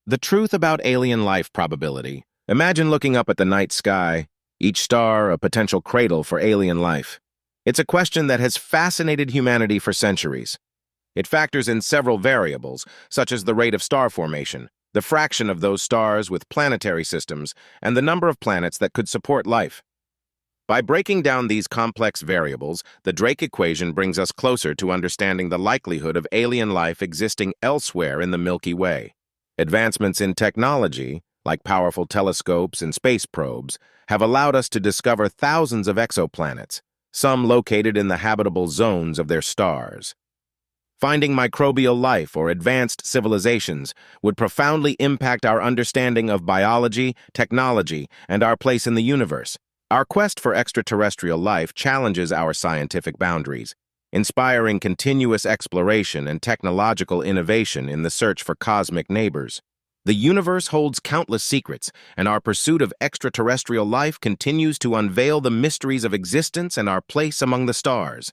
The truth about alien life probability. Imagine looking up at the night sky, each star a potential cradle for alien life. It's a question that has fascinated humanity for centuries. It factors in several variables, such as the rate of star formation, the fraction of those stars with planetary systems, and the number of planets that could support life. By breaking down these complex variables, the Drake equation brings us closer to understanding the likelihood of alien life existing elsewhere in the Milky Way. Advancements in technology, like powerful telescopes and space probes, have allowed us to discover thousands of exoplanets, some located in the habitable zones of their stars. Finding microbial life or advanced civilizations would profoundly impact our understanding of biology, technology, and our place in the universe. Our quest for extraterrestrial life challenges our scientific boundaries, inspiring continuous exploration and technological innovation in the search for cosmic neighbors. The universe holds countless secrets, and our pursuit of extraterrestrial life continues to unveil the mysteries of existence and our place among the stars.